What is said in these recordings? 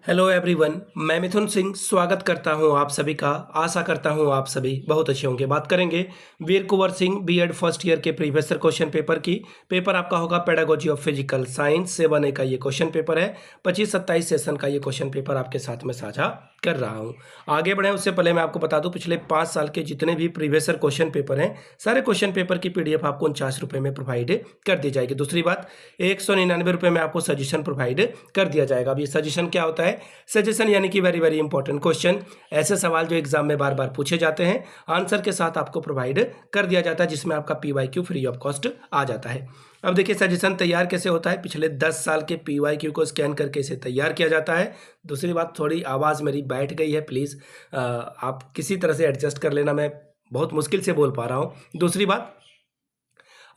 Hello everyone, मैं मिथुन सिंह स्वागत करता हूं आप सभी का। आशा करता हूं आप सभी बहुत अच्छे होंगे। बात करेंगे वीर Kunwar Singh BEd first year के प्रीवियस क्वेश्चन पेपर की। पेपर आपका होगा pedagogy of physical science 7A का ये क्वेश्चन पेपर है। 25-27 सेशन का ये क्वेश्चन पेपर आपके साथ में साझा कर रहा हूं। आगे बढ़े उससे पहले मैं आपको बता दूं, पिछले 5 साल के जितने भी प्रीवियस क्वेश्चन पेपर हैं, सारे क्वेश्चन पेपर की PDF आपको 49 रुपये में प्रोवाइड कर दी जाएगी। दूसरी बात, 199 रुपये में आपको सजेशन प्रोवाइड कर दिया जाएगा। अब ये सजेशन क्या होता है? सजेशन यानी कि वेरी वेरी इंपॉर्टेंट क्वेश्चन, ऐसे सवाल जो एग्जाम में बार बार पूछे जाते हैं, आंसर के साथ आपको प्रोवाइड कर दिया जाता है, जिसमें आपका PYQ फ्री ऑफ कॉस्ट आ जाता है। अब देखिए सजेशन तैयार कैसे होता है। पिछले 10 साल के PYQ को स्कैन करके इसे तैयार किया जाता है। दूसरी बात, थोड़ी आवाज़ मेरी बैठ गई है, प्लीज़ आप किसी तरह से एडजस्ट कर लेना, मैं बहुत मुश्किल से बोल पा रहा हूँ। दूसरी बात,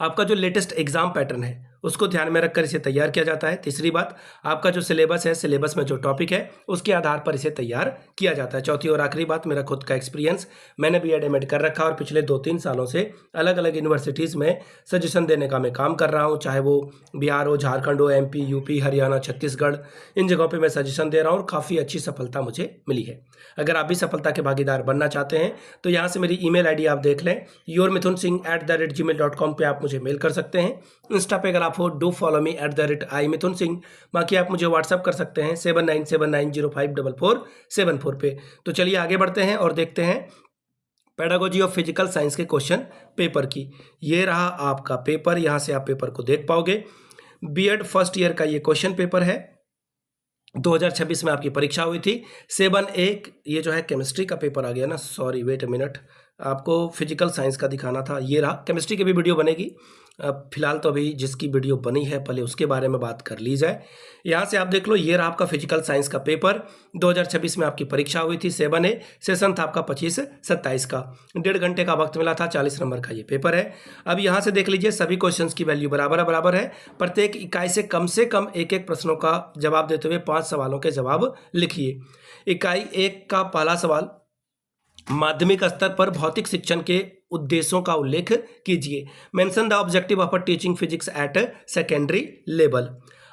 आपका जो लेटेस्ट एग्जाम पैटर्न है उसको ध्यान में रखकर इसे तैयार किया जाता है। तीसरी बात, आपका जो सिलेबस है, सिलेबस में जो टॉपिक है उसके आधार पर इसे तैयार किया जाता है। चौथी और आखिरी बात, मेरा खुद का एक्सपीरियंस, मैंने BEd MAd कर रखा और पिछले 2-3 सालों से अलग अलग यूनिवर्सिटीज़ में सजेशन देने का मैं काम कर रहा हूँ, चाहे वो बिहार हो, झारखंड हो, MP, UP, हरियाणा, छत्तीसगढ़, इन जगहों पर मैं सजेशन दे रहा हूँ और काफ़ी अच्छी सफलता मुझे मिली है। अगर आप भी सफलता के भागीदार बनना चाहते हैं तो यहाँ से मेरी email ID आप देख लें, yourmithunSingh@gmail.com पे आप मुझे मेल कर सकते हैं। इंस्टा पे अगर आप हो, डू फॉलो मी @iMithunSingh। बाकी आप मुझे व्हाट्सअप कर सकते हैं 7979054474 पे। तो चलिए आगे बढ़ते हैं और देखते हैं पेडागोजी ऑफ फिजिकल साइंस के क्वेश्चन पेपर की। ये रहा आपका पेपर, यहाँ से आप पेपर को देख पाओगे। BEd फर्स्ट ईयर का ये क्वेश्चन पेपर है। 2026 में आपकी परीक्षा हुई थी। 7A ये जो है केमिस्ट्री का पेपर आ गया ना, सॉरी वेट अ मिनट, आपको फिजिकल साइंस का दिखाना था। ये रहा, केमिस्ट्री की भी वीडियो बनेगी। फिलहाल तो अभी जिसकी वीडियो बनी है पहले उसके बारे में बात कर ली जाए। यहाँ से आप देख लो, ये रहा आपका फिजिकल साइंस का पेपर। 2026 में आपकी परीक्षा हुई थी। 7A सेशन था आपका 25-27 का। 1.5 घंटे का वक्त मिला था। 40 नंबर का ये पेपर है। अब यहाँ से देख लीजिए, सभी क्वेश्चंस की वैल्यू बराबर है। प्रत्येक इकाई से कम एक एक प्रश्नों का जवाब देते हुए 5 सवालों के जवाब लिखिए। इकाई 1 का पहला सवाल, माध्यमिक स्तर पर भौतिक शिक्षण के उद्देश्यों का उल्लेख कीजिए। Mention the objective of teaching physics at secondary level.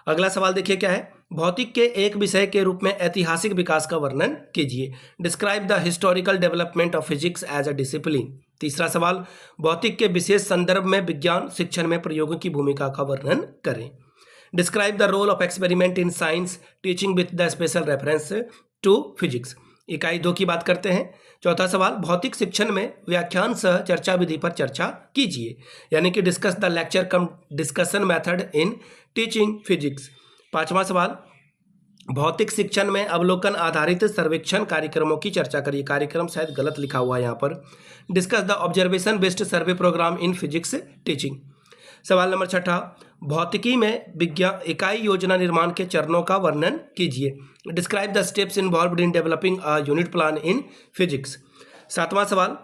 अगला सवाल देखिए क्या है, भौतिक के एक विषय के रूप में ऐतिहासिक विकास का वर्णन कीजिए। Describe the historical development of physics as a discipline. तीसरा सवाल, भौतिक के विशेष संदर्भ में विज्ञान शिक्षण में प्रयोगों की भूमिका का वर्णन करें। Describe the role of experiment in science teaching with the special reference to physics. इकाई 2 की बात करते हैं। चौथा सवाल, भौतिक शिक्षण में व्याख्यान सह चर्चा विधि पर चर्चा कीजिए, यानी कि discuss the lecture come discussion method in teaching physics. पांचवा सवाल, भौतिक शिक्षण में अवलोकन आधारित सर्वेक्षण कार्यक्रमों की चर्चा करिए। कार्यक्रम शायद गलत लिखा हुआ है यहाँ पर। Discuss the observation based survey programme in physics teaching. सवाल नंबर 6, भौतिकी में विज्ञान इकाई योजना निर्माण के चरणों का वर्णन कीजिए। Describe the steps involved in developing a unit plan in physics. 7वां सवाल,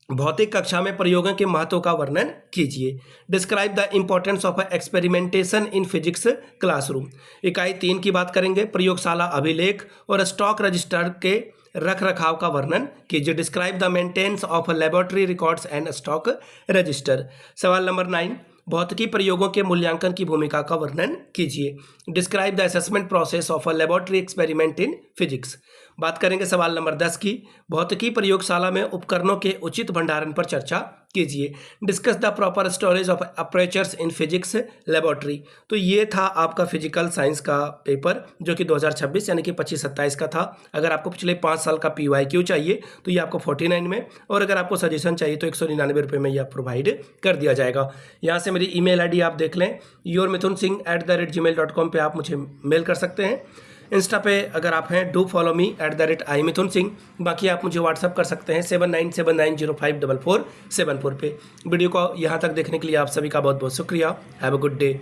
भौतिक कक्षा में प्रयोगों के महत्व का वर्णन कीजिए। Describe the importance of experimentation in physics classroom. इकाई 3 की बात करेंगे, प्रयोगशाला अभिलेख और स्टॉक रजिस्टर के रख रखाव का वर्णन कीजिए। Describe the maintenance of laboratory records and stock register. सवाल नंबर 9, भौतिकी प्रयोगों के मूल्यांकन की भूमिका का वर्णन कीजिए। Describe the assessment process of a laboratory experiment in physics. बात करेंगे सवाल नंबर 10 की, भौतिकी प्रयोगशाला में उपकरणों के उचित भंडारण पर चर्चा कीजिए। Discuss the proper storage of apertures in physics laboratory. तो ये था आपका फिजिकल साइंस का पेपर, जो कि 2026 यानी कि 25-27 का था। अगर आपको पिछले 5 साल का PYQ चाहिए तो ये आपको 49 में, और अगर आपको सजेशन चाहिए तो 199 रुपये में यह प्रोवाइड कर दिया जाएगा। यहाँ से मेरी email ID आप देख लें, yourmithunSingh@gmail.com पे आप मुझे मेल कर सकते हैं। इंस्टा पे अगर आप हैं, डू फॉलो मी @iMithunSingh। बाकी आप मुझे व्हाट्सअप कर सकते हैं 7979054474 पे। वीडियो को यहाँ तक देखने के लिए आप सभी का बहुत बहुत शुक्रिया। Have a good day.